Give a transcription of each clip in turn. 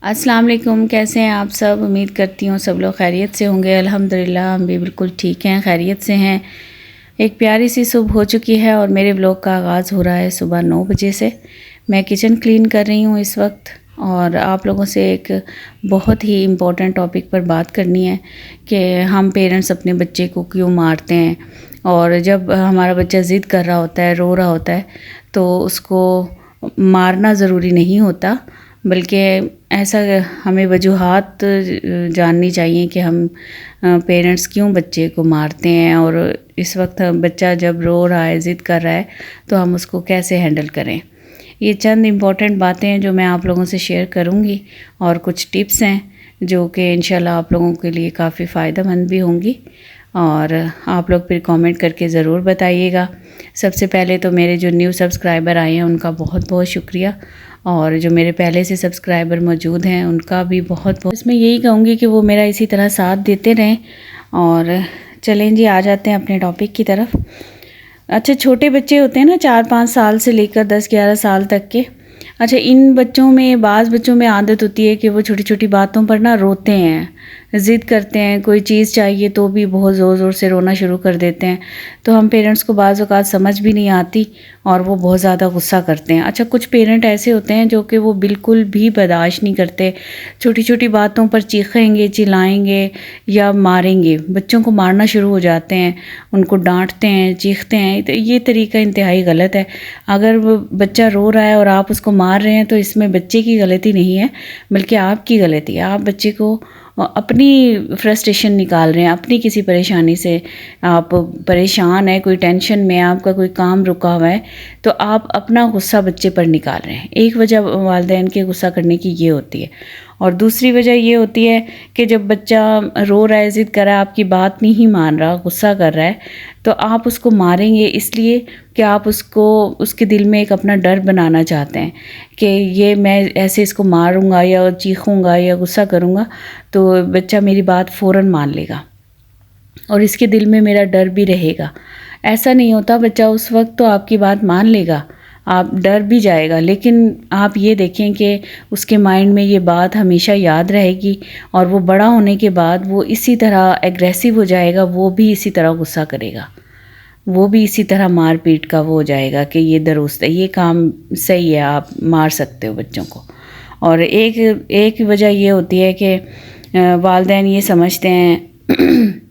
अस्सलाम वालेकुम। कैसे हैं आप सब? उम्मीद करती हूँ सब लोग खैरियत से होंगे। अल्हम्दुलिल्लाह हम भी बिल्कुल ठीक हैं, खैरियत से हैं। एक प्यारी सी सुबह हो चुकी है और मेरे व्लॉग का आगाज़ हो रहा है सुबह 9 बजे से। मैं किचन क्लीन कर रही हूँ इस वक्त और आप लोगों से एक बहुत ही इम्पोर्टेंट टॉपिक पर बात करनी है कि हम पेरेंट्स अपने बच्चे को क्यों मारते हैं। और जब हमारा बच्चा ज़िद कर रहा होता है, रो रहा होता है, तो उसको मारना ज़रूरी नहीं होता, बल्कि ऐसा हमें वजूहात जाननी चाहिए कि हम पेरेंट्स क्यों बच्चे को मारते हैं। और इस वक्त बच्चा जब रो रहा है, ज़िद कर रहा है, तो हम उसको कैसे हैंडल करें। ये चंद इम्पॉर्टेंट बातें हैं जो मैं आप लोगों से शेयर करूंगी और कुछ टिप्स हैं जो कि इंशाल्लाह आप लोगों के लिए काफ़ी फ़ायदेमंद भी होंगी। और आप लोग फिर कमेंट करके ज़रूर बताइएगा। सबसे पहले तो मेरे जो न्यू सब्सक्राइबर आए हैं उनका बहुत बहुत शुक्रिया, और जो मेरे पहले से सब्सक्राइबर मौजूद हैं उनका भी बहुत बहुत। इसमें यही कहूँगी कि वो मेरा इसी तरह साथ देते रहें। और चलें जी, आ जाते हैं अपने टॉपिक की तरफ। अच्छा, छोटे बच्चे होते हैं ना, 4-5 साल से लेकर 10-11 साल तक के। अच्छा, इन बच्चों में, बाज़ बच्चों में आदत होती है कि वो छोटी छोटी बातों पर ना रोते हैं, ज़िद करते हैं। कोई चीज़ चाहिए तो भी बहुत ज़ोर ज़ोर से रोना शुरू कर देते हैं। तो हम पेरेंट्स को बाज़ औक़ात समझ भी नहीं आती और वो बहुत ज़्यादा गुस्सा करते हैं। अच्छा, कुछ पेरेंट ऐसे होते हैं जो कि वो बिल्कुल भी बर्दाश्त नहीं करते, छोटी छोटी बातों पर चीखेंगे, चिल्लाएंगे या मारेंगे, बच्चों को मारना शुरू हो जाते हैं, उनको डांटते हैं, चीखते हैं। तो ये तरीका इंतहाई गलत है। अगर वो बच्चा रो रहा है और आप उसको मार रहे हैं तो इसमें बच्चे की गलती नहीं है, बल्कि आपकी गलती है। आप बच्चे को अपनी फ्रस्ट्रेशन निकाल रहे हैं, अपनी किसी परेशानी से आप परेशान है, कोई टेंशन में, आपका कोई काम रुका हुआ है, तो आप अपना गुस्सा बच्चे पर निकाल रहे हैं। एक वजह वालिदैन के गुस्सा करने की ये होती है, और दूसरी वजह ये होती है कि जब बच्चा रो रहा है, ज़िद कर रहा है, आपकी बात नहीं मान रहा, गुस्सा कर रहा है, तो आप उसको मारेंगे इसलिए कि आप उसको, उसके दिल में एक अपना डर बनाना चाहते हैं कि ये मैं ऐसे इसको मारूंगा या चीखूंगा या गुस्सा करूंगा तो बच्चा मेरी बात फ़ौरन मान लेगा और इसके दिल में मेरा डर भी रहेगा। ऐसा नहीं होता। बच्चा उस वक्त तो आपकी बात मान लेगा, आप डर भी जाएगा, लेकिन आप ये देखें कि उसके माइंड में ये बात हमेशा याद रहेगी और वो बड़ा होने के बाद वो इसी तरह एग्रेसिव हो जाएगा, वो भी इसी तरह गुस्सा करेगा, वो भी इसी तरह मार पीट का वो हो जाएगा कि ये दुरुस्त है, ये काम सही है, आप मार सकते हो बच्चों को। और एक वजह ये होती है कि वालिदैन ये समझते हैं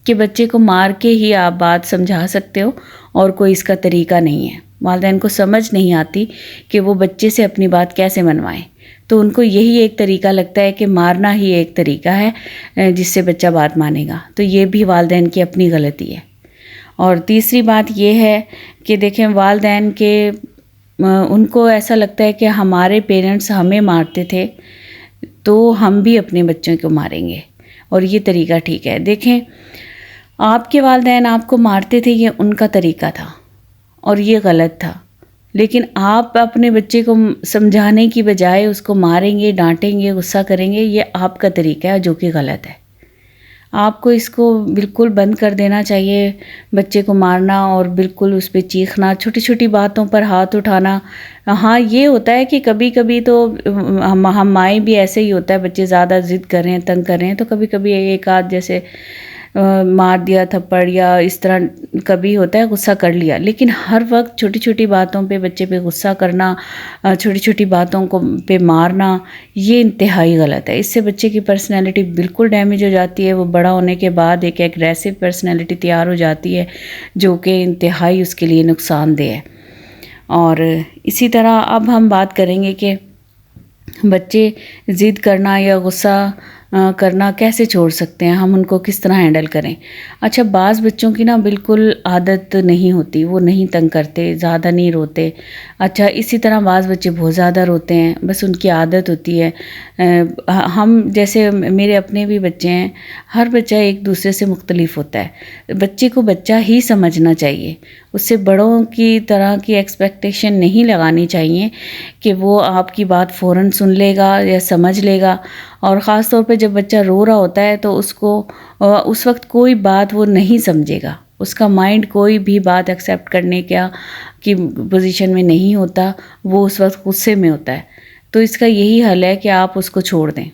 कि बच्चे को मार के ही आप बात समझा सकते हो और कोई इसका तरीका नहीं है। वालिदैन को समझ नहीं आती कि वो बच्चे से अपनी बात कैसे मनवाएं, तो उनको यही एक तरीका लगता है कि मारना ही एक तरीका है जिससे बच्चा बात मानेगा। तो ये भी वालिदैन की अपनी गलती है। और तीसरी बात ये है कि देखें, वालिदैन के उनको ऐसा लगता है कि हमारे पेरेंट्स हमें मारते थे तो हम भी अपने बच्चों को मारेंगे, और ये तरीका ठीक है। देखें, आपके वालिदैन आपको मारते थे, ये उनका तरीका था और ये गलत था, लेकिन आप अपने बच्चे को समझाने की बजाय उसको मारेंगे, डांटेंगे, गुस्सा करेंगे, ये आपका तरीका है जो कि गलत है। आपको इसको बिल्कुल बंद कर देना चाहिए, बच्चे को मारना और बिल्कुल उस पर चीखना, छोटी छोटी बातों पर हाथ उठाना। हाँ, ये होता है कि कभी कभी तो हम माएँ भी ऐसे ही होता है, बच्चे ज़्यादा ज़िद कर रहे हैं, तंग कर रहे हैं, तो कभी कभी एक आध जैसे मार दिया थप्पड़ या इस तरह कभी होता है, गुस्सा कर लिया। लेकिन हर वक्त छोटी छोटी बातों पे बच्चे पे गुस्सा करना, छोटी छोटी बातों को पे मारना, ये इंतहाई गलत है। इससे बच्चे की पर्सनैलिटी बिल्कुल डैमेज हो जाती है। वो बड़ा होने के बाद एक एग्रेसिव पर्सनैलिटी तैयार हो जाती है जो कि इंतहाई उसके लिए नुकसानदेह है। और इसी तरह अब हम बात करेंगे कि बच्चे ज़िद करना या गुस्सा करना कैसे छोड़ सकते हैं, हम उनको किस तरह हैंडल करें। अच्छा, बाज़ बच्चों की ना बिल्कुल आदत नहीं होती, वो नहीं तंग करते, ज़्यादा नहीं रोते। अच्छा, इसी तरह बाज़ बच्चे बहुत ज़्यादा रोते हैं, बस उनकी आदत होती है। हम जैसे मेरे अपने भी बच्चे हैं, हर बच्चा एक दूसरे से मुख्तलिफ होता है। बच्चे को बच्चा ही समझना चाहिए, उससे बड़ों की तरह की एक्सपेक्टेशन नहीं लगानी चाहिए कि वो आपकी बात फ़ौरन सुन लेगा या समझ लेगा। और ख़ास तौर पे जब बच्चा रो रहा होता है तो उसको उस वक्त कोई बात वो नहीं समझेगा, उसका माइंड कोई भी बात एक्सेप्ट करने की पोजीशन में नहीं होता, वो उस वक्त गुस्से में होता है। تو اس کا یہی حل ہے کہ آپ اس کو چھوڑ دیں.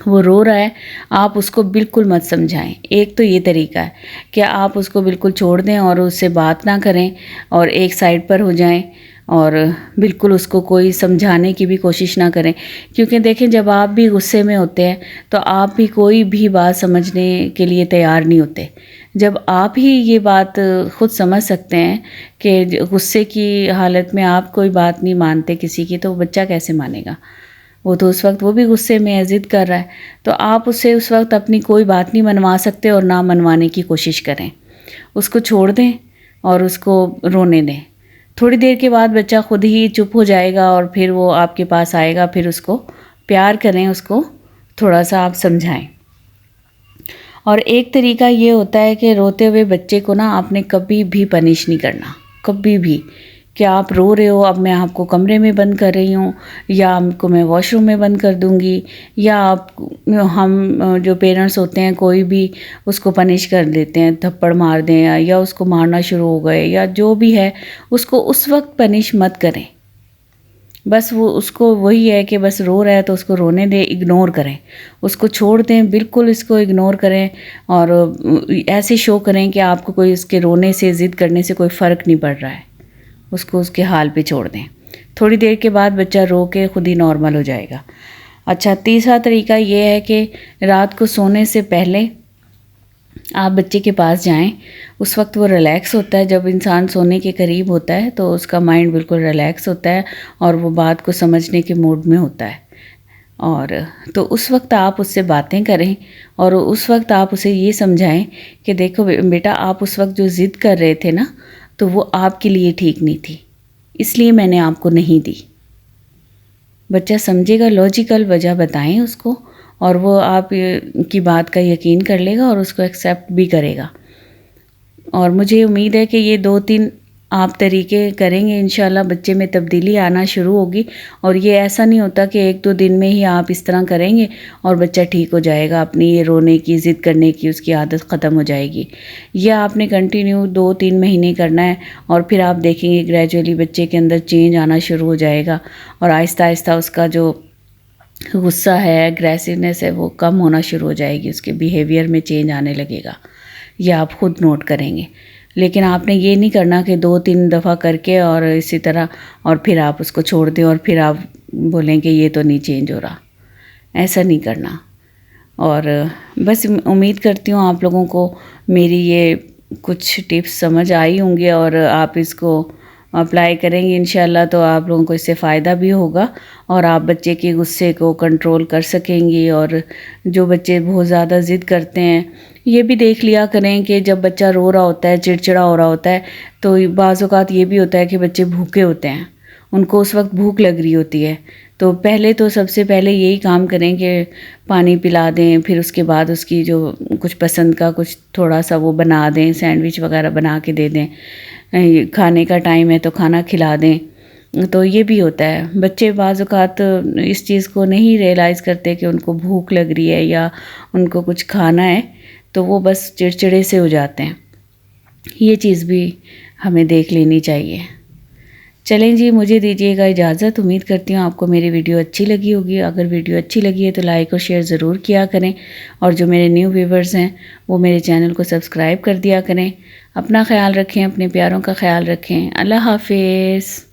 وہ رو رہا ہے، آپ اس کو بالکل مت سمجھائیں. ایک تو یہ طریقہ ہے کہ آپ اس کو بالکل چھوڑ دیں اور اس سے بات نہ کریں اور ایک سائڈ پر ہو جائیں اور بالکل اس کو کوئی سمجھانے کی بھی کوشش نہ کریں. کیونکہ دیکھیں جب آپ بھی غصے میں ہوتے ہیں تو آپ بھی کوئی بھی بات سمجھنے کے لیے تیار نہیں ہوتے. جب آپ ہی یہ بات خود سمجھ سکتے ہیں کہ غصے کی حالت میں آپ کوئی بات نہیں مانتے کسی کی، تو بچہ کیسے مانے گا؟ وہ تو اس وقت وہ بھی غصے میں ضد کر رہا ہے. تو آپ اسے اس وقت اپنی کوئی بات نہیں منوا سکتے اور نہ منوانے کی کوشش کریں. اس کو چھوڑ دیں اور اس کو رونے دیں. تھوڑی دیر کے بعد بچہ خود ہی چپ ہو جائے گا اور پھر وہ آپ کے پاس آئے گا. پھر اس کو پیار کریں، اس کو تھوڑا سا آپ سمجھائیں. اور ایک طریقہ یہ ہوتا ہے کہ روتے ہوئے بچے کو نا آپ نے کبھی بھی پنش نہیں کرنا، کبھی بھی، کہ آپ رو رہے ہو اب میں آپ کو کمرے میں بند کر رہی ہوں، یا آپ کو میں واش روم میں بند کر دوں گی، یا ہم جو پیرنٹس ہوتے ہیں کوئی بھی اس کو پنش کر دیتے ہیں، تھپڑ مار دیں یا اس کو مارنا شروع ہو گئے یا جو بھی ہے، اس کو اس وقت پنش مت کریں. بس وہ اس کو وہی ہے کہ بس رو رہا ہے تو اس کو رونے دیں، اگنور کریں، اس کو چھوڑ دیں، بالکل اس کو اگنور کریں اور ایسے شو کریں کہ آپ کو کوئی اس کے رونے سے ضد کرنے سے کوئی فرق نہیں پڑ رہا ہے. اس کو اس کے حال پہ چھوڑ دیں. تھوڑی دیر کے بعد بچہ رو کے خود ہی نارمل ہو جائے گا. اچھا، تیسرا طریقہ یہ ہے کہ رات کو سونے سے پہلے آپ بچے کے پاس جائیں. اس وقت وہ ریلیکس ہوتا ہے. جب انسان سونے کے قریب ہوتا ہے تو اس کا مائنڈ بالکل ریلیکس ہوتا ہے اور وہ بات کو سمجھنے کے موڈ میں ہوتا ہے. اور تو اس وقت آپ اس سے باتیں کریں اور اس وقت آپ اسے یہ سمجھائیں کہ دیکھو بیٹا، آپ اس وقت جو ضد کر رہے تھے نا، تو وہ آپ کے لیے ٹھیک نہیں تھی، اس لیے میں نے آپ کو نہیں دی. بچہ سمجھے گا، لاجیکل وجہ بتائیں اس کو اور وہ آپ کی بات کا یقین کر لے گا اور اس کو ایکسیپٹ بھی کرے گا. اور مجھے امید ہے کہ یہ 2-3 آپ طریقے کریں گے انشاءاللہ بچے میں تبدیلی آنا شروع ہوگی. اور یہ ایسا نہیں ہوتا کہ 1-2 دن میں ہی آپ اس طرح کریں گے اور بچہ ٹھیک ہو جائے گا، اپنی یہ رونے کی، ضد کرنے کی اس کی عادت ختم ہو جائے گی. یہ آپ نے کنٹینیو 2-3 مہینے کرنا ہے اور پھر آپ دیکھیں گے گریجولی بچے کے اندر چینج آنا شروع ہو جائے گا اور آہستہ آہستہ اس کا جو غصہ ہے، ایگریسونیس ہے، وہ کم ہونا شروع ہو جائے گی. اس کے بیہیویئر میں چینج آنے لگے گا. یہ آپ خود نوٹ کریں گے. لیکن آپ نے یہ نہیں کرنا کہ 2-3 دفعہ کر کے اور اسی طرح اور پھر آپ اس کو چھوڑ دیں اور پھر آپ بولیں کہ یہ تو نہیں چینج ہو رہا. ایسا نہیں کرنا. اور بس امید کرتی ہوں آپ لوگوں کو میری یہ کچھ ٹپس سمجھ آئی ہوں گی اور آپ اس کو اپلائی کریں گے انشاءاللہ تو آپ لوگوں کو اس سے فائدہ بھی ہوگا اور آپ بچے کے غصے کو کنٹرول کر سکیں گی. اور جو بچے بہت زیادہ ضد کرتے ہیں یہ بھی دیکھ لیا کریں کہ جب بچہ رو رہا ہوتا ہے، چڑچڑا ہو رہا ہوتا ہے، تو بعض اوقات یہ بھی ہوتا ہے کہ بچے بھوکے ہوتے ہیں، ان کو اس وقت بھوک لگ رہی ہوتی ہے. تو پہلے تو سب سے پہلے یہی کام کریں کہ پانی پلا دیں، پھر اس کے بعد اس کی جو کچھ پسند کا کچھ تھوڑا سا وہ بنا دیں، سینڈوچ وغیرہ بنا کے دے دیں. کھانے کا ٹائم ہے تو کھانا کھلا دیں. تو یہ بھی ہوتا ہے. بچے بعض اوقات اس چیز کو نہیں ریئلائز کرتے کہ ان کو بھوک لگ رہی ہے یا ان کو کچھ کھانا ہے، تو وہ بس چڑچڑے سے ہو جاتے ہیں. یہ چیز بھی ہمیں دیکھ لینی چاہیے. چلیں جی، مجھے دیجیے گا اجازت. امید کرتی ہوں آپ کو میری ویڈیو اچھی لگی ہوگی. اگر ویڈیو اچھی لگی ہے تو لائک اور شیئر ضرور کیا کریں اور جو میرے نیو ویورز ہیں وہ میرے چینل کو سبسکرائب کر دیا کریں. اپنا خیال رکھیں، اپنے پیاروں کا خیال رکھیں. اللہ حافظ.